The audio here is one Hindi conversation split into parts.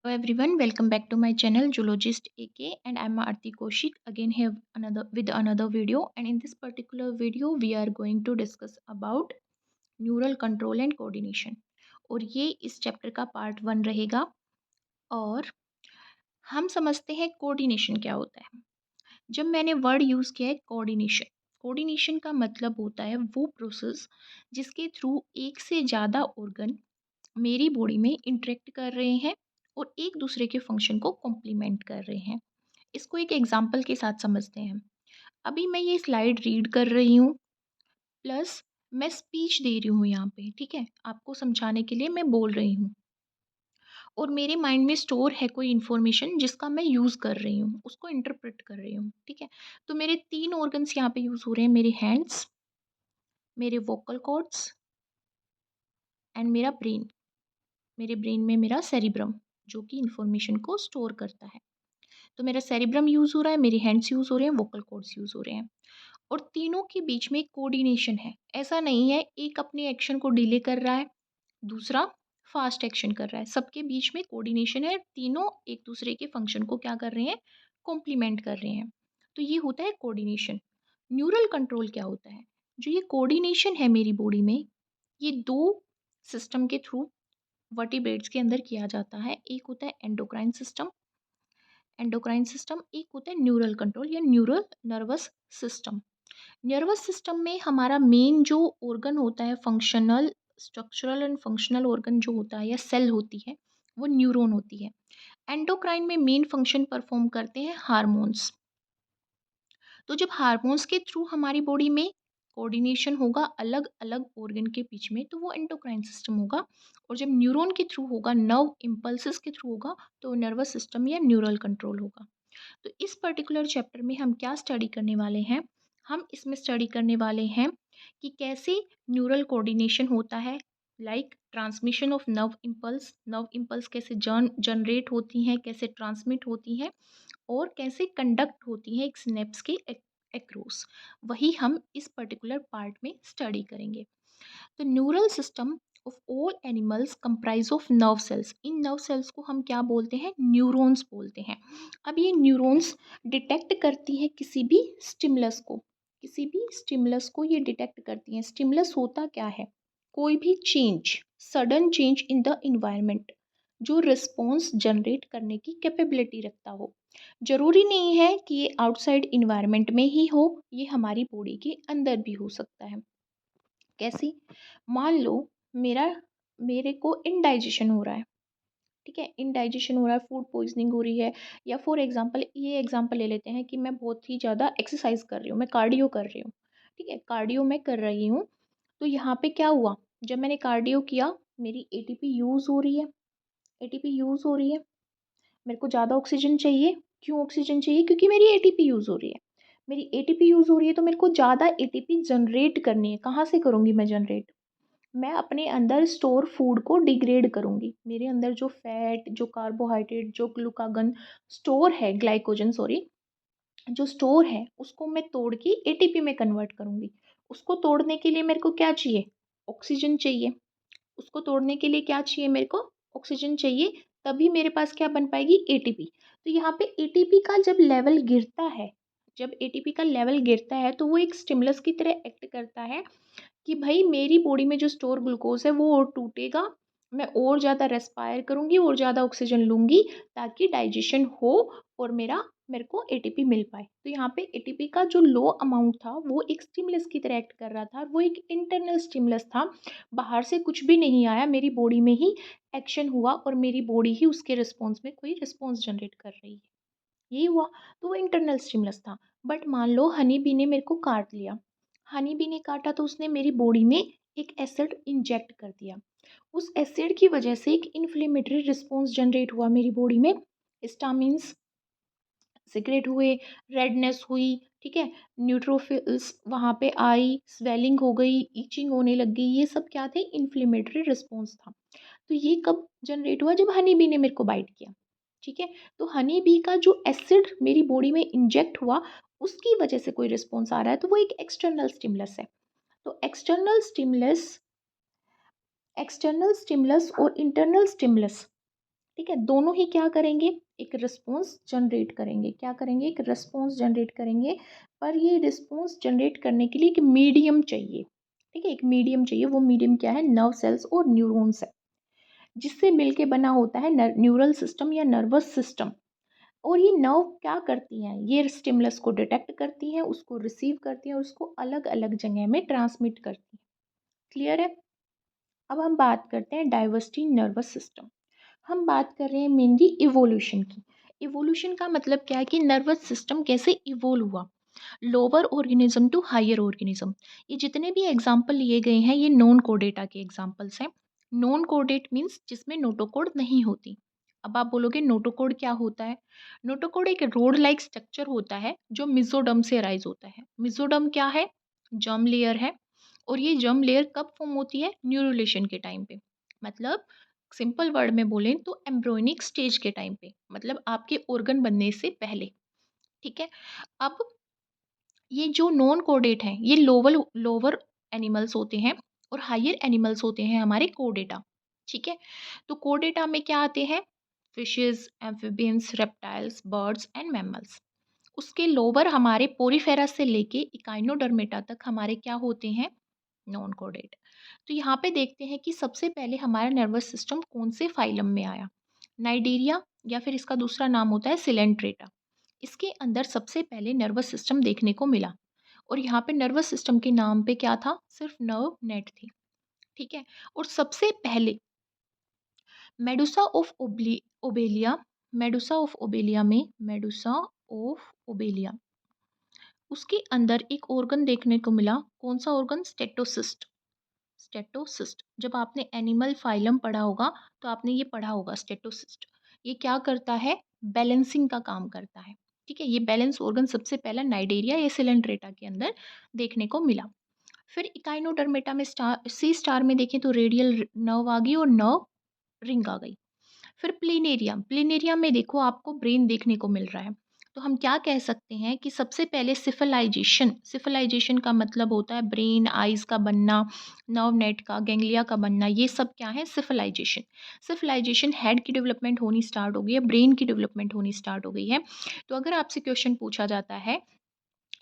Hello everyone, welcome back to my channel Zoologist AK, and I'm Aarti Koshik again here with another video. And in this particular video we are going to discuss about neural control and coordination, और ये इस चैप्टर का पार्ट 1 रहेगा। और हम समझते हैं कोऑर्डिनेशन क्या होता है। जब मैंने वर्ड यूज़ किया है कोऑर्डिनेशन, कोऑर्डिनेशन का मतलब होता है वो प्रोसेस जिसके थ्रू एक से ज़्यादा ऑर्गन मेरी बॉडी में इंटरेक्ट कर रहे हैं और एक दूसरे के फंक्शन को कॉम्प्लीमेंट कर रहे हैं। इसको एक एग्जांपल के साथ समझते हैं। अभी मैं ये स्लाइड रीड कर रही हूँ, प्लस मैं स्पीच दे रही हूँ यहाँ पे, ठीक है, आपको समझाने के लिए मैं बोल रही हूँ। और मेरे माइंड में स्टोर है कोई इन्फॉर्मेशन जिसका मैं यूज़ कर रही हूँ, उसको इंटरप्रेट कर रही हूँ, ठीक है। तो मेरे 3 ऑर्गन्स यहाँ पे यूज़ हो रहे हैं, मेरे हैंड्स, मेरे वोकल कॉर्ड्स एंड मेरा ब्रेन। मेरे ब्रेन में मेरा सेरिब्रम जो कि इन्फॉर्मेशन को स्टोर करता है। तो मेरा सेरिब्रम यूज़ हो रहा है, मेरे हैंड्स यूज़ हो रहे हैं, वोकल कॉर्ड्स यूज़ हो रहे हैं, और तीनों के बीच में कोऑर्डिनेशन है। ऐसा नहीं है एक अपने एक्शन को डिले कर रहा है, दूसरा फास्ट एक्शन कर रहा है। सबके बीच में कोऑर्डिनेशन है, तीनों एक दूसरे के फंक्शन को क्या कर रहे हैं, कॉम्प्लीमेंट कर रहे हैं। तो ये होता है कोऑर्डिनेशन। न्यूरल कंट्रोल क्या होता है? जो ये कोऑर्डिनेशन है मेरी बॉडी में, ये दो सिस्टम के थ्रू वर्टिब्रेट्स के अंदर किया जाता है। एक होता है एंडोक्राइन सिस्टम, एक होता है न्यूरल कंट्रोल या neural nervous system. Nervous system में हमारा मेन जो ऑर्गन होता है, functional, structural and functional organ जो होता है या सेल होती है, वो न्यूरॉन होती है। एंडोक्राइन में मेन फंक्शन परफॉर्म करते हैं हार्मोन्स। तो जब हार्मोन्स के थ्रू हमारी बॉडी में कोऑर्डिनेशन होगा अलग अलग ऑर्गन के बीच में, तो वो एंडोक्राइन सिस्टम होगा। और जब न्यूरॉन के थ्रू होगा, नर्व इम्पल्सेस के थ्रू होगा, तो नर्वस सिस्टम या न्यूरल कंट्रोल होगा। तो इस पर्टिकुलर चैप्टर में हम क्या स्टडी करने वाले हैं? हम इसमें स्टडी करने वाले हैं कि कैसे न्यूरल कोऑर्डिनेशन होता है, like transmission of nerve impulse कैसे जनरेट होती हैं, कैसे ट्रांसमिट होती हैं, और कैसे कंडक्ट होती हैं एक सिनेप्स के एक्रॉस। वही हम इस पर्टिकुलर पार्ट में स्टडी करेंगे। तो neural system of all animals comprise of nerve cells. In nerve cells को हम क्या बोलते हैं? न्यूरॉन्स बोलते हैं। अब ये न्यूरॉन्स डिटेक्ट करती है किसी भी स्टिमुलस को ये डिटेक्ट करती हैं। स्टिमुलस होता क्या है? कोई भी change, sudden change in the environment जो रिस्पॉन्स जनरेट करने की कैपेबिलिटी रखता हो। ज़रूरी नहीं है कि ये आउटसाइड इन्वायरमेंट में ही हो, ये हमारी बॉडी के अंदर भी हो सकता है। कैसी? मान लो मेरा मेरे को इनडाइजेशन हो रहा है, ठीक है, इनडाइजेशन हो रहा है, फूड पॉइजनिंग हो रही है, या फॉर एग्जांपल ये एग्जांपल ले लेते हैं कि मैं बहुत ही ज़्यादा एक्सरसाइज कर रही हूँ, मैं कार्डियो कर रही हूँ, ठीक है, कार्डियो मैं कर रही हूँ। तो यहाँ पे क्या हुआ? जब मैंने कार्डियो किया, मेरी एटीपी यूज़ हो रही है, एटीपी यूज़ हो रही है, मेरे को ज़्यादा ऑक्सीजन चाहिए। क्यों ऑक्सीजन चाहिए? क्योंकि मेरी एटीपी यूज़ हो रही है। मेरी एटीपी यूज़ हो रही है तो मेरे को ज़्यादा एटीपी जनरेट करनी है। कहाँ से करूँगी मैं जनरेट? मैं अपने अंदर स्टोर फूड को डिग्रेड करूँगी। मेरे अंदर जो फैट, जो कार्बोहाइड्रेट, जो ग्लूकागन स्टोर है, ग्लाइकोजन सॉरी, जो स्टोर है उसको मैं तोड़ के एटीपी में कन्वर्ट करूँगी। उसको तोड़ने के लिए मेरे को क्या चाहिए? ऑक्सीजन चाहिए। उसको तोड़ने के लिए क्या चाहिए मेरे को? ऑक्सीजन चाहिए। तभी मेरे पास क्या बन पाएगी? एटीपी। तो यहाँ पे एटीपी का जब लेवल गिरता है, जब एटीपी का लेवल गिरता है तो वो एक स्टिमुलस की तरह एक्ट करता है कि भाई मेरी बॉडी में जो स्टोर ग्लूकोज है वो और टूटेगा, मैं और ज़्यादा रेस्पायर करूँगी और ज़्यादा ऑक्सीजन लूँगी ताकि डाइजेशन हो और मेरे को एटीपी मिल पाए। तो यहाँ पे एटीपी का जो लो अमाउंट था वो एक स्टिमुलस की तरह एक्ट कर रहा था, और वो एक इंटरनल स्टिमुलस था। बाहर से कुछ भी नहीं आया, मेरी बॉडी में ही एक्शन हुआ और मेरी बॉडी ही उसके रिस्पॉन्स में कोई रिस्पॉन्स जनरेट कर रही है। यही हुआ। तो वो इंटरनल स्टिमुलस था। बट मान लो हनी बी ने मेरे को काट लिया। हनी बी ने काटा तो उसने मेरी बॉडी में एक एसिड इंजेक्ट कर दिया। उस एसिड की वजह से एक इन्फ्लेमेटरी रिस्पॉन्स जनरेट हुआ मेरी बॉडी में। हिस्टामिन्स सिक्रेट हुए, रेडनेस हुई, ठीक है, न्यूट्रोफिल्स वहाँ पे आई, स्वेलिंग हो गई, ईचिंग होने लग गई। ये सब क्या थे? इन्फ्लेमेटरी रिस्पॉन्स था। तो ये कब जनरेट हुआ? जब हनी बी ने मेरे को बाइट किया, ठीक है। तो हनी बी का जो एसिड मेरी बॉडी में इंजेक्ट हुआ, उसकी वजह से कोई रिस्पॉन्स आ रहा है, तो वो एक एक्सटर्नल स्टिमुलस है। तो एक्सटर्नल स्टिमुलस और इंटरनल स्टिमुलस, ठीक है, दोनों ही क्या करेंगे, एक रिस्पॉन्स जनरेट करेंगे। क्या करेंगे, एक रिस्पॉन्स जनरेट करेंगे। पर ये रिस्पॉन्स जनरेट करने के लिए एक मीडियम चाहिए। ठीक है, एक मीडियम चाहिए। वो मीडियम क्या है, नर्व सेल्स और न्यूरॉन्स है, जिससे मिलके बना होता है न्यूरल सिस्टम या नर्वस सिस्टम। और ये नर्व क्या करती हैं, ये स्टिमुलस को डिटेक्ट करती हैं, उसको रिसीव करती हैं और उसको अलग अलग जगह में ट्रांसमिट करती हैं। क्लियर है। अब हम बात करते हैं डाइवर्सिटी नर्वस सिस्टम। हम बात कर रहे हैं मेनली इवोल्यूशन की। इवोल्यूशन का मतलब क्या है कि नर्वस सिस्टम कैसे इवोल्व हुआ, lower organism to higher organism. ये जितने भी एग्जाम्पल लिए गए हैं ये नॉन कोडेटा के एग्जाम्पल्स हैं। नॉन कोडेट मीन्स जिसमें नोटोकोड नहीं होती। अब आप बोलोगे नोटोकोड क्या होता है। नोटोकोड एक रोड लाइक स्ट्रक्चर होता है जो मिजोडम से अराइज होता है। मिजोडम क्या है, जर्म लेयर है। और ये जर्म लेयर कब फॉर्म होती है, न्यूरोलेशन के टाइम पे। मतलब सिंपल वर्ड में बोलें तो एम्ब्रियोनिक स्टेज के टाइम पे, मतलब आपके ऑर्गन बनने से पहले। ठीक है। अब ये जो नॉन कोडेट हैं ये लोअर लोअर एनिमल्स होते हैं और हायर एनिमल्स होते हैं हमारे कोडेटा। ठीक है। तो कोडेटा में क्या आते हैं, fishes, amphibians, reptiles, birds and mammals. उसके लोअर हमारे पोरीफेरा से लेके इकाइनोडर्मेटा तक हमारे क्या होते हैं, नॉन कोडेट। तो यहाँ पे देखते हैं कि सबसे पहले हमारा नर्वस सिस्टम कौन से फाइलम में आया। नाइडीरिया या फिर इसका दूसरा नाम होता है सिलेंट्रेटा। इसके अंदर सबसे पहले नर्वस सिस्टम देखने को मिला। और यहाँ पे नर्वस सिस्टम के नाम पे क्या था, सिर्फ नर्व नेट थी। ठीक है। और सबसे पहले Medusa of Obelia, Medusa of Obelia, उसके अंदर एक ऑर्गन देखने को मिला। कौन सा ऑर्गन, स्टेटोसिस्ट। स्टेटोसिस्ट, जब आपने एनिमल फाइलम पढ़ा होगा तो आपने ये पढ़ा होगा स्टेटोसिस्ट। ये क्या करता है, बैलेंसिंग का काम करता है। ठीक है, ये बैलेंस ऑर्गन सबसे पहला नाइडेरिया या सिलेंट्रेटा के अंदर देखने को मिला। फिर इकाइनोडर्मेटा में स्टार सी स्टार में देखें तो रेडियल नर्व आ गई और नर्व रिंग आ गई। फिर प्लेनेरियम, प्लेनेरियम में देखो आपको ब्रेन देखने को मिल रहा है। तो हम क्या कह सकते हैं कि सबसे पहले सिफलाइजेशन, सिफलाइजेशन का मतलब होता है ब्रेन आइज का बनना, नर्व नेट का, गैंग्लिया का बनना, ये सब क्या है, सिफलाइजेशन। सिफलाइजेशन हेड की डेवलपमेंट होनी स्टार्ट हो गई है, ब्रेन की डेवलपमेंट होनी स्टार्ट हो गई है। तो अगर आपसे क्वेश्चन पूछा जाता है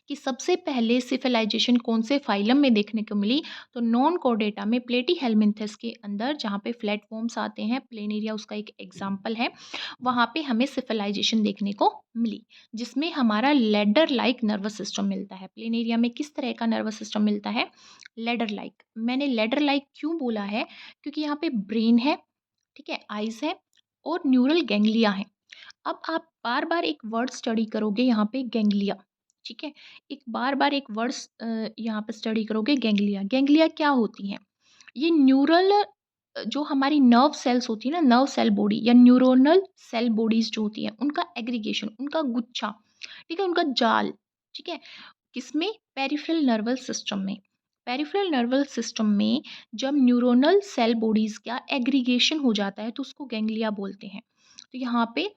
कि सबसे पहले सिफिलाइजेशन कौन से फाइलम में देखने को मिली, तो नॉन कोर्डेटा में प्लेटीहेल्मिन्थस के अंदर, जहाँ पे फ्लैटफॉर्म्स आते हैं, प्लेनेरिया उसका एक एग्जाम्पल है, वहाँ पे हमें सिफिलाइजेशन देखने को मिली, जिसमें हमारा लेडर लाइक नर्वस सिस्टम मिलता है। प्लेनेरिया में किस तरह का नर्वस सिस्टम मिलता है, लेडर लाइक। मैंने लेडर लाइक क्यों बोला है, क्योंकि यहाँ पे ब्रेन है, ठीक है, आइज है और न्यूरल गैंग्लिया है। अब आप बार बार एक वर्ड स्टडी करोगे यहाँ पे, गैंग्लिया। ठीक है, एक बार बार एक वर्ड्स यहाँ पे स्टडी करोगे, गैंग्लिया। गैंग्लिया क्या होती हैं, ये न्यूरल जो हमारी नर्व सेल्स होती है ना, नर्व सेल बॉडी या न्यूरोनल सेल बॉडीज जो होती है, उनका एग्रीगेशन, उनका गुच्छा, ठीक है, उनका जाल। ठीक है, किसमें, पेरिफेरल नर्वस सिस्टम में। पेरिफेरल नर्वस सिस्टम में जब न्यूरोनल सेल बॉडीज का एग्रीगेशन हो जाता है तो उसको गैंग्लिया बोलते हैं। तो यहाँ पे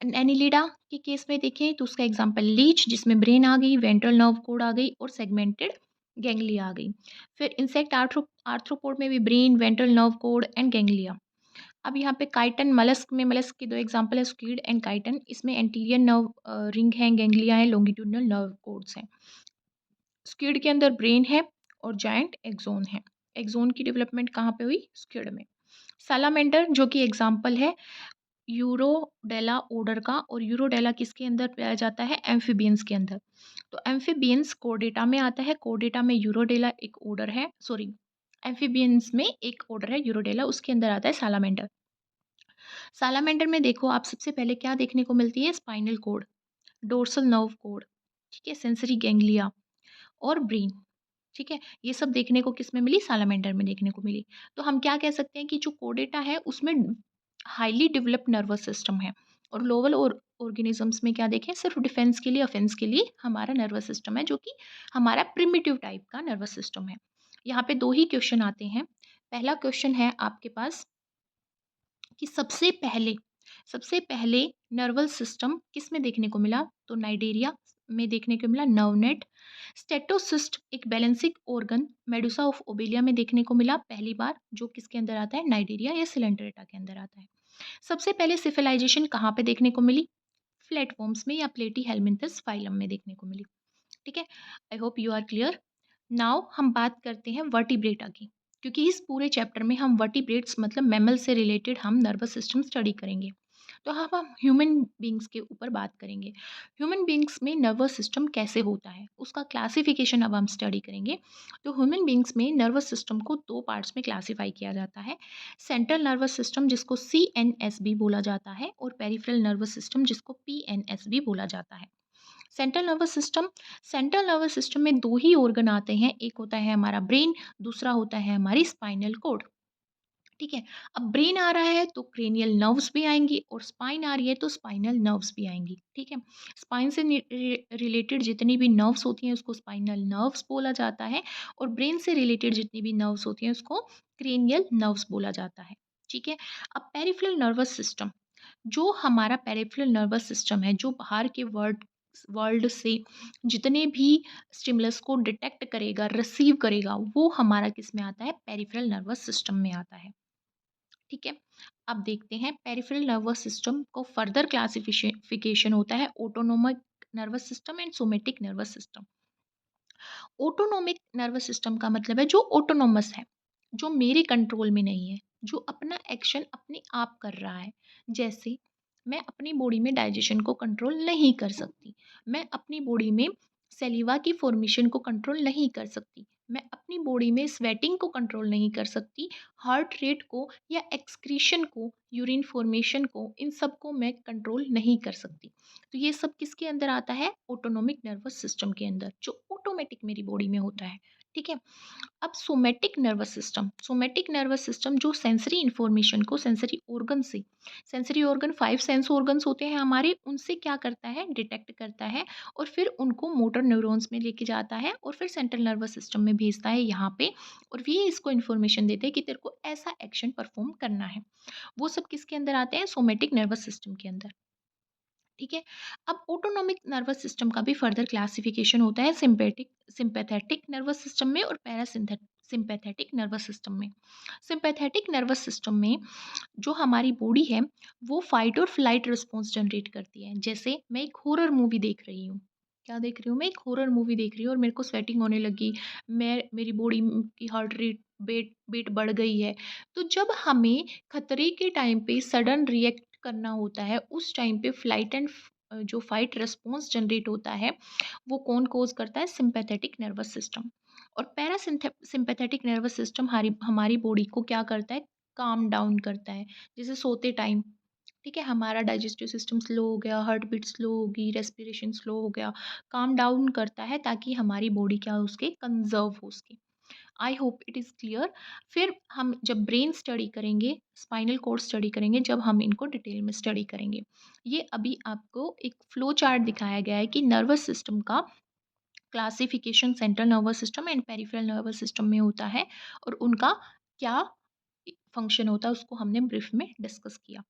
एनिलिडा के केस में देखें तो उसका एग्जांपल लीच, जिसमें ब्रेन आ गई, वेंट्रल नर्व कोड आ गई और सेगमेंटेड गैंग्लिया आ गई। फिर इंसेक्ट आर्थ्रोपोड में भी brain, ventral nerve code and ganglia. अब यहाँ पे काइटन, मलस्क में, मलस्क के दो एग्जांपल है, स्क्विड एंड काइटन। इसमें एंटीरियर नर्व रिंग है, गैंग्लिया है, लॉन्गिट्यूडनल नर्व कोड्स हैं। स्क्विड के अंदर ब्रेन है और जायंट एक्सोन है। एक्सोन की डेवलपमेंट कहाँ पे हुई, स्क्विड में। सालामेंडर जो कि एग्जाम्पल है यूरोडेला ऑर्डर का, और यूरोडेला किसके अंदर पाया जाता है, एम्फीबियंस के अंदर। तो एम्फीबियंस कोर्डेटा में आता है, कोर्डेटा में यूरोडेला एक ऑर्डर है, सॉरी, एम्फीबियंस में एक ऑर्डर है यूरोडेला, उसके अंदर आता है सालामेंडर। सालामेंडर में देखो आप सबसे पहले क्या देखने को मिलती है, spinal cord, dorsal nerve code, ठीक है, सेंसरी गैंग्लिया और ब्रेन। ठीक है, ये सब देखने को किस में मिली, सालामेंडर में देखने को मिली। तो हम क्या कह सकते हैं कि जो कोडेटा है उसमें हाईली डेवलप्ड नर्वस सिस्टम है, और लोअर और ऑर्गेनिजम्स में क्या देखें, सिर्फ डिफेंस के लिए, ऑफेंस के लिए हमारा नर्वस सिस्टम है, जो कि हमारा प्रिमिटिव टाइप का नर्वस सिस्टम है। यहाँ पे दो ही क्वेश्चन आते हैं। पहला क्वेश्चन है आपके पास कि सबसे पहले नर्वल सिस्टम किस में देखने को मिला, तो नाइडेरिया में देखने को मिला, नर्वनेट। स्टेटोसिस्ट एक balancing organ Medusa of Obelia में देखने को मिला पहली बार, जो किसके अंदर आता है, नाइडेरिया या सिलेंट्रेटा के अंदर आता है। सबसे पहले सिविलाइजेशन कहाँ पे देखने को मिली? प्लेटफॉर्म्स में या प्लेटी फाइलम में देखने को मिली। ठीक है, I hope you are clear. Now हम बात करते हैं वर्टिब्रेटा की, क्योंकि इस पूरे चैप्टर में हम वर्टिब्रेट्स मतलब मैमल से रिलेटेड हम नर्वस सिस्टम स्टडी करेंगे। तो हम ह्यूमन बींग्स के ऊपर बात करेंगे। ह्यूमन बींग्स में नर्वस सिस्टम कैसे होता है उसका क्लासिफिकेशन अब हम स्टडी करेंगे। तो ह्यूमन बींग्स में नर्वस सिस्टम को दो पार्ट्स में क्लासीफाई किया जाता है। सेंट्रल नर्वस सिस्टम जिसको CNS भी बोला जाता है, और पेरिफेरल नर्वस सिस्टम जिसको PNS भी बोला जाता है। सेंट्रल नर्वस सिस्टम में दो ही ऑर्गन आते हैं, एक होता है हमारा ब्रेन, दूसरा होता है हमारी स्पाइनल कोड। ठीक है, अब ब्रेन आ रहा है तो क्रेनियल नर्व्स भी आएंगी, और स्पाइन आ रही है तो स्पाइनल नर्व्स भी आएंगी। ठीक है, स्पाइन से रिलेटेड जितनी भी नर्व्स होती हैं उसको स्पाइनल नर्व्स बोला जाता है, और ब्रेन से रिलेटेड जितनी भी नर्व्स होती हैं उसको क्रेनियल नर्व्स बोला जाता है। ठीक है, अब पेरिफेरल नर्वस सिस्टम, जो हमारा पेरिफेरल नर्वस सिस्टम है, जो बाहर के वर्ल्ड वर्ल्ड से जितने भी स्टिमुलस को डिटेक्ट करेगा, रिसीव करेगा, वो हमारा किस में आता है? पेरिफेरल नर्वस सिस्टम में आता है। ठीक है, अब देखते हैं पेरिफेरल नर्वस सिस्टम को फर्दर क्लासिफिकेशन होता है autonomic nervous system and somatic nervous system. Autonomic nervous system का मतलब है जो ऑटोनोमस है, जो मेरे कंट्रोल में नहीं है, जो अपना एक्शन अपने आप कर रहा है। जैसे मैं अपनी बॉडी में डाइजेशन को कंट्रोल नहीं कर सकती, मैं अपनी बॉडी में सेलिवा की फॉर्मेशन को कंट्रोल नहीं कर सकती, मैं अपनी बॉडी में स्वेटिंग को कंट्रोल नहीं कर सकती, हार्ट रेट को या एक्सक्रीशन को, यूरिन फॉर्मेशन को, इन सब को मैं कंट्रोल नहीं कर सकती। तो ये सब किसके अंदर आता है? ऑटोनोमिक नर्वस सिस्टम के अंदर, जो ऑटोमेटिक मेरी बॉडी में होता है। ठीक है, अब सोमेटिक नर्वस सिस्टम जो सेंसरी इंफॉर्मेशन को सेंसरी ऑर्गन 5 सेंस ऑर्गन्स होते हैं हमारे, उनसे क्या करता है? डिटेक्ट करता है, और फिर उनको मोटर न्यूरॉन्स में लेके जाता है, और फिर सेंट्रल नर्वस सिस्टम में भेजता है यहाँ पे, और ये इसको इन्फॉर्मेशन देते हैं कि तेरे को ऐसा एक्शन परफॉर्म करना है। वो सब किसके अंदर आते हैं? सोमेटिक नर्वस सिस्टम के अंदर। ठीक है, अब ऑटोनोमिक नर्वस सिस्टम का भी फर्दर क्लासिफिकेशन होता है सिंपैथेटिक नर्वस सिस्टम में और सिंपैथेटिक नर्वस सिस्टम में। सिंपैथेटिक नर्वस सिस्टम में जो हमारी बॉडी है वो फाइट और फ्लाइट रिस्पॉन्स जनरेट करती है। जैसे मैं एक हॉरर मूवी देख रही हूँ, क्या देख रही हूँ? मैं एक हॉरर मूवी देख रही हूँ और मेरे को स्वेटिंग होने लगी, मेरी बॉडी की हार्ट रेट बेट बेट बढ़ गई है। तो जब हमें खतरे के टाइम पे सडन रिएक्ट करना होता है, उस टाइम पे जो फाइट रिस्पॉन्स जनरेट होता है, वो कौन कॉज करता है? Sympathetic nervous system. और सिंपैथेटिक नर्वस सिस्टम हमारी हमारी बॉडी को क्या करता है? काम डाउन करता है। जैसे सोते टाइम, ठीक है, हमारा डाइजेस्टिव सिस्टम स्लो हो गया, हार्ट बीट स्लो होगी, रेस्पिरेशन स्लो हो गया, काम डाउन करता है ताकि हमारी बॉडी क्या हो, उसके कंजर्व हो उसके। I hope it is clear. फिर हम जब ब्रेन स्टडी करेंगे, स्पाइनल कोड स्टडी करेंगे, जब हम इनको डिटेल में स्टडी करेंगे। ये अभी आपको एक फ्लो चार्ट दिखाया गया है कि नर्वस सिस्टम का classification central nervous system and peripheral nervous system में होता है, और उनका क्या फंक्शन होता है उसको हमने ब्रीफ में डिस्कस किया।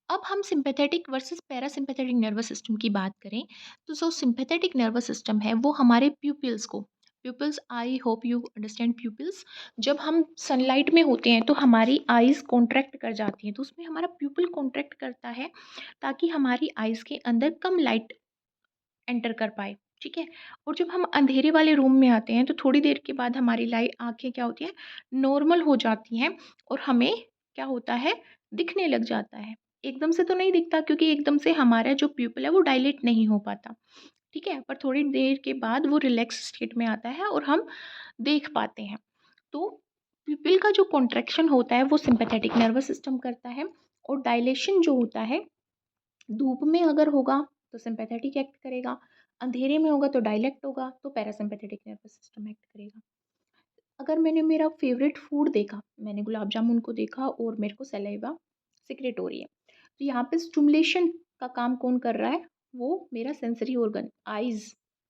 अब हम sympathetic versus parasympathetic nervous system की बात करें, तो जो सिंपैथेटिक नर्वस सिस्टम है वो हमारे pupils, I hope you understand pupils. जब हम सनलाइट में होते हैं तो हमारी आइज़ कॉन्ट्रैक्ट कर जाती हैं, तो उसमें हमारा प्यूपिल कॉन्ट्रैक्ट करता है ताकि हमारी आइज़ के अंदर कम लाइट एंटर कर पाए। ठीक है, और जब हम अंधेरे वाले रूम में आते हैं तो थोड़ी देर के बाद हमारी लाइट आँखें क्या होती हैं? नॉर्मल हो जाती हैं, और हमें क्या होता है? दिखने लग जाता है। एकदम से तो नहीं दिखता, क्योंकि एकदम से हमारा जो प्यूपिल है वो डायलेट नहीं हो पाता। ठीक है, पर थोड़ी देर के बाद वो रिलैक्स स्टेट में आता है और हम देख पाते हैं। तो प्यूपिल का जो कॉन्ट्रैक्शन होता है वो सिंपैथेटिक नर्वस सिस्टम करता है, और डायलेशन जो होता है, धूप में अगर होगा तो सिंपैथेटिक एक्ट करेगा, अंधेरे में होगा तो डायलेक्ट होगा, तो पैरासिम्पैथेटिक नर्वस सिस्टम एक्ट करेगा। अगर मैंने मेरा फेवरेट फूड देखा, मैंने गुलाब जामुन को देखा और मेरे को सलाइवा सिक्रेट हो रही है, तो यहाँ पे स्टिमुलेशन का काम कौन कर रहा है? वो मेरा सेंसरी ऑर्गन, आइज़,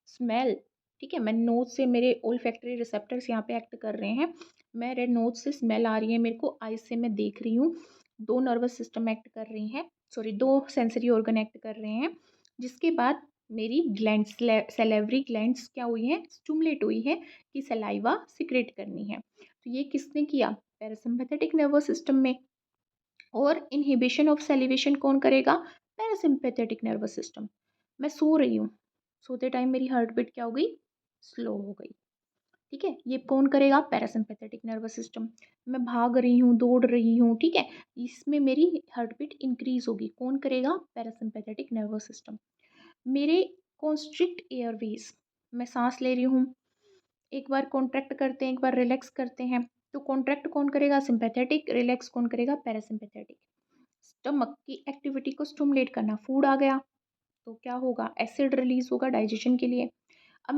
स्मेल। ठीक है, मैं नोज़ से, मेरे ओल्फैक्टरी रिसेप्टर्स यहाँ पे एक्ट कर रहे हैं, मेरे नोज़ से स्मेल आ रही है मेरे को, आइज़ से मैं देख रही हूँ, 2 नर्वस सिस्टम एक्ट कर रही हैं, सॉरी 2 सेंसरी ऑर्गन एक्ट कर रहे हैं, जिसके बाद मेरी ग्लैंड्स, सैलिवरी ग्लैंड्स क्या हुई हैं? स्टिमुलेट हुई हैं कि सलाइवा सिक्रेट करनी है। तो ये किसने किया? पैरासिम्पैथेटिक नर्वस सिस्टम में। और इनहिबिशन ऑफ सैलिवेशन कौन करेगा? Parasympathetic nervous system. मैं सो रही हूँ, सोते टाइम मेरी हार्ट बीट क्या हो गई? स्लो हो गई। ठीक है, ये कौन करेगा? Parasympathetic nervous system. मैं भाग रही हूँ, दौड़ रही हूँ, ठीक है, इसमें मेरी हार्ट बीट इंक्रीज होगी, कौन करेगा? Parasympathetic nervous system. मेरे कॉन्स्ट्रिक्ट एयरवेज, मैं सांस ले रही हूँ, एक बार कॉन्ट्रैक्ट करते हैं, एक बार रिलैक्स करते हैं, तो कॉन्ट्रैक्ट कौन करेगा? सिंपैथेटिक। रिलैक्स कौन करेगा? पैरासिम्पैथेटिक। स्टमक की एक्टिविटी को स्टिमुलेट करना, फूड आ गया तो क्या होगा? एसिड रिलीज होगा डाइजेशन के लिए। अब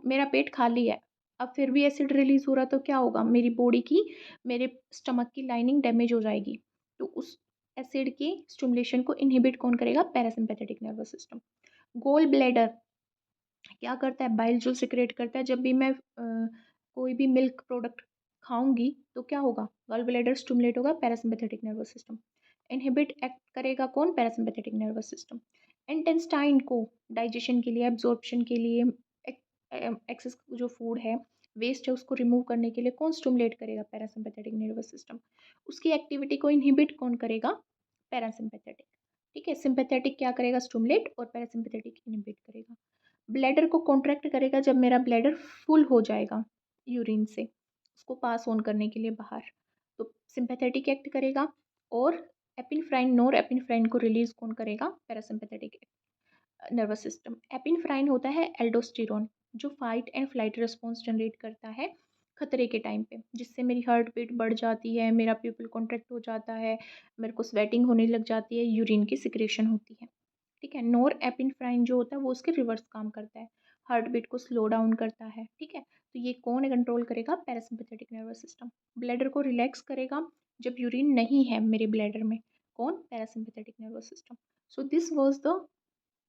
मेरा पेट खाली है, अब फिर भी एसिड रिलीज हो रहा तो क्या होगा? मेरी बॉडी की, मेरे स्टमक की लाइनिंग डैमेज हो जाएगी, तो उस एसिड के स्टिमुलेशन को इनहिबिट कौन करेगा? Parasympathetic nervous system. Gall bladder क्या करता है? बाइल जो सिक्रेट करता है, जब भी मैं कोई भी मिल्क प्रोडक्ट खाऊंगी तो क्या होगा? गॉल ब्लैडर स्टिमुलेट होगा, parasympathetic nervous system. Inhibit act करेगा कौन? Parasympathetic nervous system. इंटेस्टाइन को डाइजेशन के लिए, एब्जॉर्प्शन के लिए, एक्सेस जो फूड है, वेस्ट है, उसको रिमूव करने के लिए कौन स्टिमुलेट करेगा? Parasympathetic nervous system. उसकी एक्टिविटी को इनहिबिट कौन करेगा? पैरासिम्पैथेटिक। ठीक है, सिंपैथेटिक क्या करेगा? स्टिमुलेट, और पैरासिम्पैथेटिक इनहिबिट करेगा। ब्लैडर को कॉन्ट्रैक्ट करेगा जब मेरा ब्लैडर फुल हो जाएगा यूरिन से, उसको पास ऑन करने के लिए बाहर, तो सिंपैथेटिक एक्ट करेगा। और एपिनफ्राइन, नोर एपिनफ्राइन को रिलीज कौन करेगा? Parasympathetic nervous system. एपिनफ्राइन होता है एल्डोस्टेरोन, जो fight and flight response generate करता है खतरे के टाइम पे, जिससे मेरी हार्ट बीट बढ़ जाती है, मेरा प्यूपिल कॉन्ट्रैक्ट हो जाता है, मेरे को स्वेटिंग होने लग जाती है, यूरिन की सिक्रेशन होती है। ठीक है, नोर एपिनफ्राइन जो होता है वो उसके रिवर्स काम करता है, हार्ट बीट को स्लो डाउन करता है। ठीक है, तो ये कौन कंट्रोल करेगा? Parasympathetic nervous system. ब्लैडर को रिलैक्स करेगा जब यूरिन नहीं है मेरे ब्लैडर में, कौन? Parasympathetic nervous system. So this was the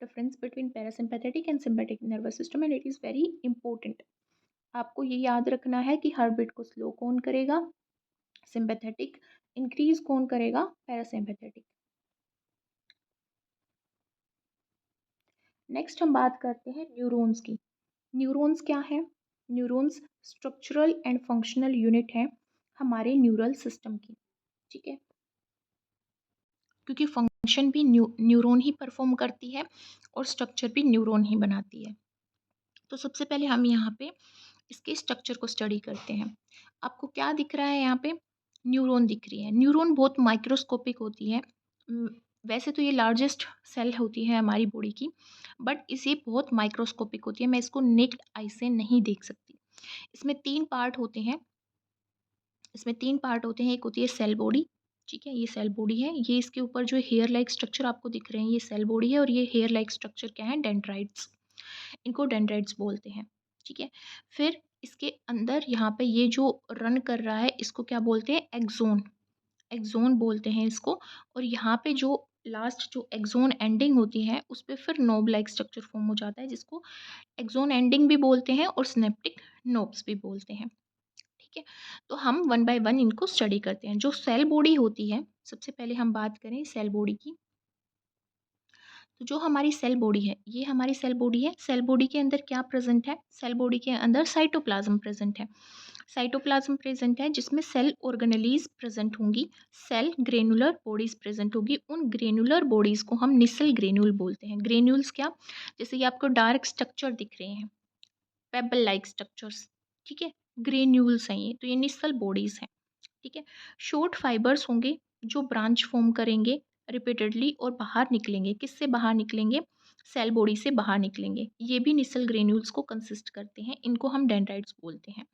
difference between parasympathetic and sympathetic nervous system, and it is very important. आपको ये याद रखना है कि हार्ट बीट को स्लो कौन करेगा? सिम्पैथेटिक। इंक्रीज कौन करेगा? पैरासिम्पैथेटिक। नेक्स्ट हम बात करते हैं न्यूरॉन्स की। न्यूरॉन्स क्या है? Neurons structural and functional unit है हमारे न्यूरल सिस्टम की। ठीक है, क्योंकि फंक्शन भी न्यूरॉन ही परफॉर्म करती है और स्ट्रक्चर भी न्यूरॉन ही बनाती है। तो सबसे पहले हम यहाँ पे इसके स्ट्रक्चर को स्टडी करते हैं। आपको क्या दिख रहा है यहाँ पे? न्यूरॉन दिख रही है। न्यूरॉन बहुत माइक्रोस्कोपिक होती है। वैसे तो ये लार्जेस्ट सेल होती है हमारी बॉडी की, बट इसे बहुत माइक्रोस्कोपिक होती है, मैं इसको नेक्ड आई से नहीं देख सकती। इसमें 3 पार्ट होते हैं। एक होती है सेल बॉडी, ठीक है, ये सेल बॉडी है। ये इसके ऊपर जो हेयर लाइक स्ट्रक्चर आपको दिख रहे हैं, ये सेल बॉडी है, और ये हेयर लाइक स्ट्रक्चर क्या है? डेंड्राइट्स। इनको डेंड्राइट्स बोलते हैं। ठीक है, फिर इसके अंदर यहाँ पे ये जो रन कर रहा है, इसको क्या बोलते हैं? एक्सोन। एक्सोन बोलते हैं इसको। और यहाँ पे जो लास्ट जो एक्सोन एंडिंग होती है, उस पे फिर नोब लाइक स्ट्रक्चर फॉर्म हो जाता है, जिसको एक्सोन एंडिंग भी बोलते हैं और सिनेप्टिक नोब्स भी बोलते हैं। ठीक है, तो हम वन बाय वन इनको स्टडी करते हैं। जो सेल बॉडी होती है, सबसे पहले हम बात करें सेल बॉडी की। तो जो हमारी सेल बॉडी है, ये हमारी सेल बॉडी है। सेल बॉडी के अंदर क्या प्रेजेंट है? सेल बॉडी के अंदर साइटोप्लाज्म प्रेजेंट है। साइटोप्लाज्म प्रेजेंट है, जिसमें सेल ऑर्गेनेलीज प्रेजेंट होंगी, सेल ग्रेनुलर बॉडीज प्रेजेंट होगी। उन ग्रेनुलर बॉडीज को हम निसल ग्रेन्यूल बोलते हैं। ग्रेन्यूल्स क्या? जैसे ये आपको डार्क स्ट्रक्चर दिख रहे हैं, पेबल लाइक स्ट्रक्चर्स, ठीक है, ग्रेन्यूल्स हैं ये, तो ये निसल बॉडीज हैं। ठीक है, शॉर्ट फाइबर्स होंगे जो ब्रांच फॉर्म करेंगे रिपीटेडली और बाहर निकलेंगे। किससे बाहर निकलेंगे? सेल बॉडी से बाहर निकलेंगे। ये भी निसल ग्रेन्यूल्स को कंसिस्ट करते हैं, इनको हम डेंड्राइट्स बोलते हैं।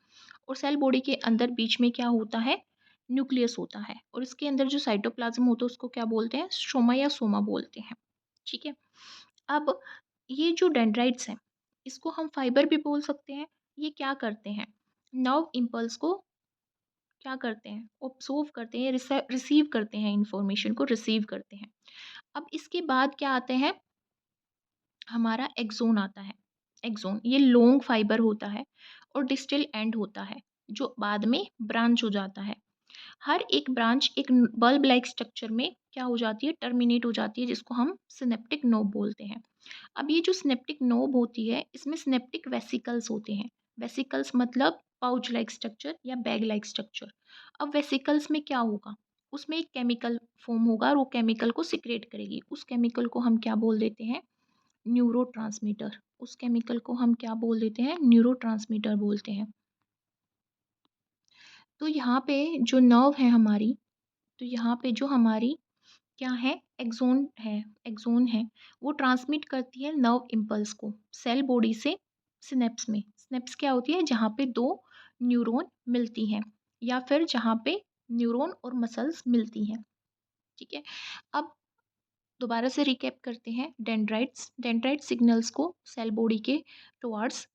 और सेल बॉडी के अंदर बीच में क्या होता है? न्यूक्लियस होता है, और इसके अंदर जो साइटोप्लाज्म होता है उसको क्या बोलते हैं? स्ट्रोमा या सोमा बोलते हैं। ठीक है, अब ये जो डेंड्राइट्स हैं, इसको हम फाइबर भी बोल सकते हैं। ये क्या करते हैं? नर्व इम्पल्स को क्या करते हैं? ऑब्जर्व करते हैं, रिसीव करते हैं, इंफॉर्मेशन को रिसीव करते हैं। अब इसके बाद क्या आते हैं? हमारा एक्सोन आता है। एक्सोन ये लॉन्ग फाइबर होता है और डिस्टल एंड होता है, जो बाद में ब्रांच हो जाता है। हर एक ब्रांच एक बल्ब लाइक स्ट्रक्चर में क्या हो जाती है? टर्मिनेट हो जाती है, जिसको हम सिनेप्टिक नोब बोलते हैं। अब ये जो सिनेप्टिक नोब होती है, इसमें सिनेप्टिक वेसिकल्स होते हैं। वेसिकल्स मतलब पाउच लाइक स्ट्रक्चर या बैग लाइक स्ट्रक्चर। अब वेसिकल्स में क्या होगा? उसमें एक केमिकल फ़ॉर्म होगा और वो केमिकल को सिक्रेट करेगी। उस केमिकल को हम क्या बोल देते हैं? न्यूरोट्रांसमीटर। उस केमिकल को हम क्या बोल देते हैं? न्यूरोट्रांसमीटर बोलते हैं। तो यहाँ पे जो नर्व है हमारी, तो यहाँ पे जो हमारी क्या है? एक्सोन है, वो ट्रांसमिट करती है नर्व इम्पल्स को सेल बॉडी से सिनेप्स में। सिनेप्स क्या होती है? जहाँ पे 2 न्यूरॉन मिलती हैं या फिर जहाँ पे न्यूरॉन और मसल्स मिलती हैं, ठीक है? अब दोबारा से रिकैप करते हैं। डेंड्राइट्स सिग्नल्स को सेल बॉडी के टुवर्ड्स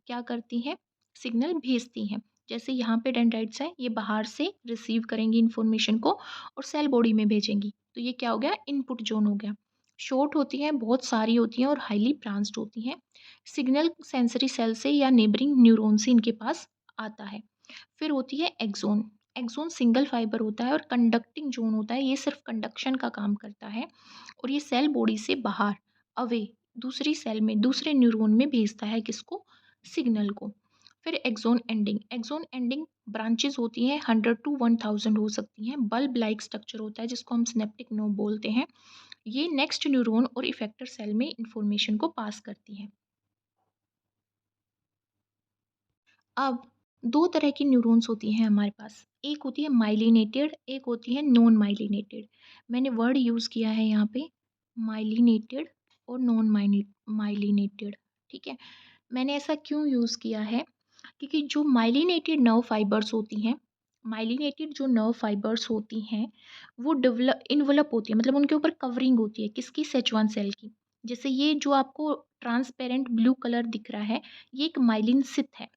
क्या करती हैं? सिग्नल भेजती हैं। जैसे यहाँ पे डेंड्राइट्स हैं, ये बाहर से रिसीव करेंगी इन्फॉर्मेशन को और सेल बॉडी में भेजेंगी। तो ये क्या हो गया? इनपुट ज़ोन हो गया। शॉर्ट होती हैं, बहुत सारी होती हैं और हाईली ब्रांच्ड होती हैं। सिग्नल सेंसरी सेल से या नेबरिंग न्यूरॉन से इनके पास आता है। फिर होती है एक्सोन। एक्सोन सिंगल फाइबर होता है और कंडक्टिंग ज़ोन होता है। ये सिर्फ कंडक्शन का काम करता है और ये सेल बॉडी से बाहर अवे दूसरी सेल में, दूसरे न्यूरॉन में भेजता है किसको? सिग्नल को। फिर एक्सोन एंडिंग ब्रांचेस होती हैं, 100 टू 1000 हो सकती हैं। बल्ब लाइक स्ट्रक्चर होता है जिसको हम सिनेप्टिक नोड बोलते हैं। ये नेक्स्ट न्यूरॉन और इफेक्टर सेल में इंफॉर्मेशन को पास करती हैं। अब 2 तरह की न्यूरॉन्स होती हैं हमारे पास। एक होती है माइलिनेटेड, एक होती है नॉन माइलिनेटेड। मैंने वर्ड यूज़ किया है यहाँ पे माइलिनेटेड और नॉन माइलिनेटेड, ठीक है? मैंने ऐसा क्यों यूज़ किया है? क्योंकि जो माइलिनेटेड जो नर्व फाइबर्स होती हैं, वो इन्वेलप होती है, मतलब उनके ऊपर कवरिंग होती है, किसकी? सेच वन सेल की। जैसे ये जो आपको ट्रांसपेरेंट ब्लू कलर दिख रहा है, ये एक माइलिन सिथ है,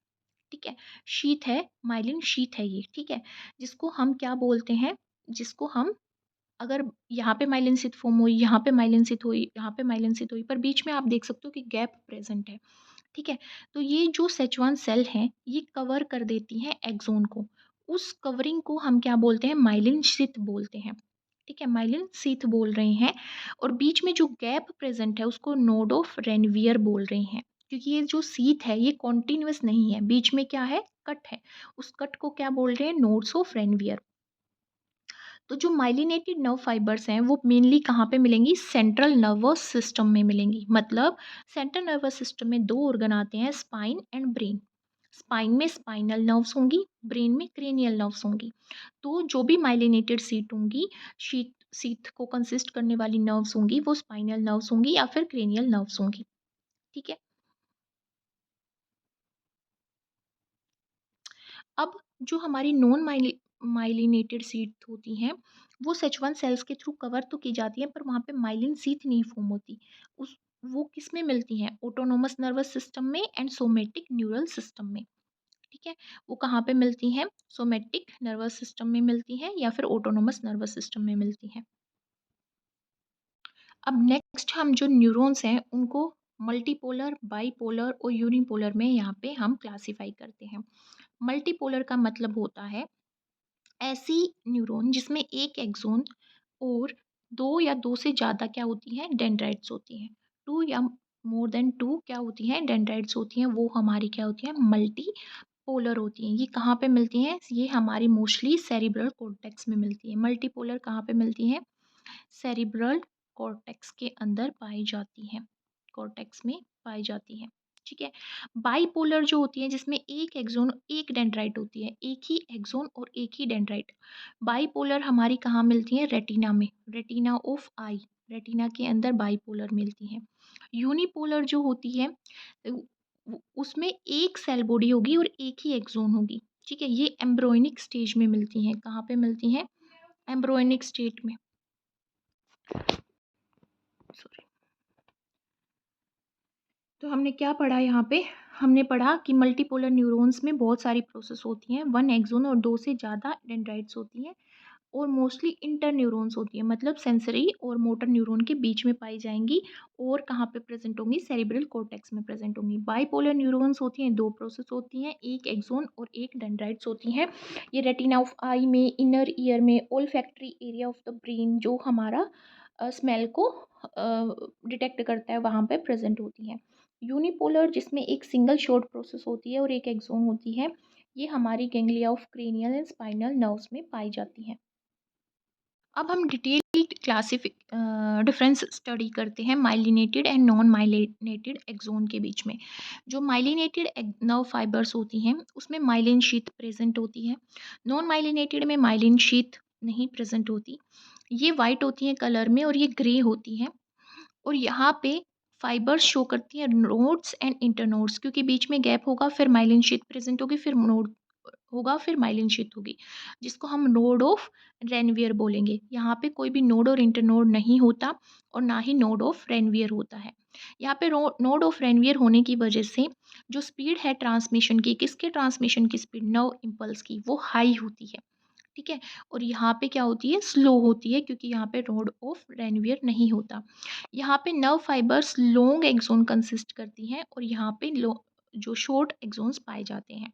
ठीक है? शीथ है, माइलिन शीथ है ये, ठीक है? जिसको हम क्या बोलते हैं? जिसको हम अगर यहाँ पे माइलिन शीथ फ़ॉर्म हुई, यहाँ पे माइलिन शीथ हुई, यहाँ पे माइलिन शीथ हुई, पर बीच में आप देख सकते हो कि गैप प्रेज़ेंट है, ठीक है? तो ये जो सेच वन सेल हैं, ये कवर कर देती हैं एक्सोन को। उस कवरिंग को हम क्या बोलते हैं? माइलिन शीथ बोलते हैं, ठीक है? माइलिन शीथ बोल रहे हैं और बीच में जो गैप प्रेज़ेंट है, उसको नोड ऑफ रेनवियर बोल रहे हैं। क्योंकि ये जो शीथ है, ये कॉन्टिन्यूअस नहीं है, बीच में क्या है? कट है। उस कट को क्या बोल रहे हैं? Nodes of Ranvier. तो जो माइलिनेटेड नर्व फाइबर्स हैं वो मेनली कहाँ पे मिलेंगी? सेंट्रल नर्वस सिस्टम में मिलेंगी। मतलब सेंट्रल नर्वस सिस्टम में 2 ऑर्गन आते हैं, स्पाइन एंड ब्रेन। स्पाइन में स्पाइनल नर्व्स होंगी, ब्रेन में क्रेनियल नर्व्स होंगी। तो जो भी माइलिनेटेड सीट होंगी, शीथ सीथ को कंसिस्ट करने वाली नर्व्स होंगी, वो स्पाइनल नर्व्स होंगी या फिर क्रेनियल नर्व्स होंगी, ठीक है? अब जो हमारी नॉन माइलिनेटेड सीट होती हैं, वो सेच वन सेल्स के थ्रू कवर तो की जाती हैं, पर वहाँ पे माइलिन सीथ नहीं फॉर्म होती। उस वो किस में मिलती हैं? ऑटोनोमस नर्वस सिस्टम में एंड सोमैटिक न्यूरल सिस्टम में, ठीक है? वो कहाँ पे मिलती हैं? सोमैटिक नर्वस सिस्टम में मिलती हैं या फिर ऑटोनोमस नर्वस सिस्टम में मिलती हैं। अब नेक्स्ट हम जो न्यूरॉन्स हैं, उनको मल्टीपोलर, बाइपोलर और यूनिपोलर में यहाँ पे हम क्लासिफ़ाई करते हैं। मल्टीपोलर का मतलब होता है ऐसी न्यूरॉन जिसमें एक एक्सोन और 2 या 2 से ज़्यादा क्या होती हैं? डेंड्राइट्स होती हैं। 2 या मोर देन 2 क्या होती हैं? डेंड्राइट्स होती हैं, वो हमारी क्या होती हैं? मल्टीपोलर होती हैं। ये कहाँ पे मिलती हैं? ये हमारी मोस्टली सेरिब्रल कॉर्टेक्स में मिलती हैं। मल्टीपोलर कहाँ पे मिलती हैं? सेरिब्रल कॉर्टेक्स के अंदर पाई जाती हैं, कॉर्टेक्स में पाई जाती हैं, ठीक है? बाइपोलर जो होती है जिसमें एक एक्सोन, एक डेंड्राइट होती है, एक ही एक्सोन और एक ही डेंड्राइट। बाइपोलर हमारी कहाँ मिलती हैं? रेटिना में, रेटिना ऑफ आई, रेटिना के अंदर बाइपोलर मिलती हैं। यूनिपोलर जो होती है उसमें एक सेल बॉडी होगी और एक ही एक्सोन होगी, ठीक है? ये एम्ब्रोयनिक स्टेज में मिलती हैं। कहाँ पे मिलती हैं? एम्ब्रोयनिक स्टेट में, सॉरी। तो हमने क्या पढ़ा यहाँ पे? हमने पढ़ा कि मल्टीपोलर न्यूरॉन्स में बहुत सारी प्रोसेस होती हैं, 1 एक्सोन और 2 से ज़्यादा डेंड्राइट्स होती हैं और मोस्टली इंटर न्यूरॉन्स होती हैं, मतलब सेंसरी और मोटर न्यूरॉन के बीच में पाई जाएँगी और कहाँ पे प्रेज़ेंट होंगी? सेरिब्रल कॉर्टेक्स में प्रेज़ेंट होंगी। बाइपोलर न्यूरॉन्स होती हैं, 2 प्रोसेस होती हैं, एक एक्सोन और एक डेंड्राइट्स होती हैं। ये रेटिना ऑफ आई में, इनर ईयर में, olfactory area of the brain जो हमारा स्मेल को डिटेक्ट करता है, वहाँ पे प्रेज़ेंट होती हैं। यूनिपोलर जिसमें एक सिंगल शॉर्ट प्रोसेस होती है और एक एक्सोन होती है, ये हमारी ganglia of cranial and spinal nerves में पाई जाती हैं। अब हम डिटेल्ड डिफरेंस स्टडी करते हैं myelinated and non myelinated axon के बीच में। जो माइलिनेटेड नर्व फाइबर्स होती हैं उसमें माइलिन शीथ प्रेजेंट होती है। नॉन माइलिनेटेड में माइलिन शीथ नहीं प्रेजेंट होती। ये वाइट होती हैं कलर में और ये ग्रे होती हैं। और यहाँ पे फाइबर्स शो करती हैं नोड्स एंड इंटरनोड्स, क्योंकि बीच में गैप होगा, फिर माइलिन शीथ प्रेजेंट होगी, फिर नोड होगा, फिर माइलिन शीथ होगी, जिसको हम नोड ऑफ रेनवियर बोलेंगे। यहाँ पे कोई भी नोड और इंटरनोड नहीं होता और ना ही नोड ऑफ रेनवियर होता है। यहाँ पे नोड ऑफ रेनवियर होने की वजह से जो स्पीड है ट्रांसमिशन की, किसके ट्रांसमिशन की स्पीड, नर्व इम्पल्स की, वो हाई होती है। ठीक है। और यहाँ पे क्या होती है, स्लो होती है, क्योंकि यहाँ पे नोड ऑफ रेनवियर नहीं होता। यहाँ पे nerve fibres long axon consist करती हैं और यहाँ पे जो शॉर्ट एक्सोन्स पाए जाते हैं।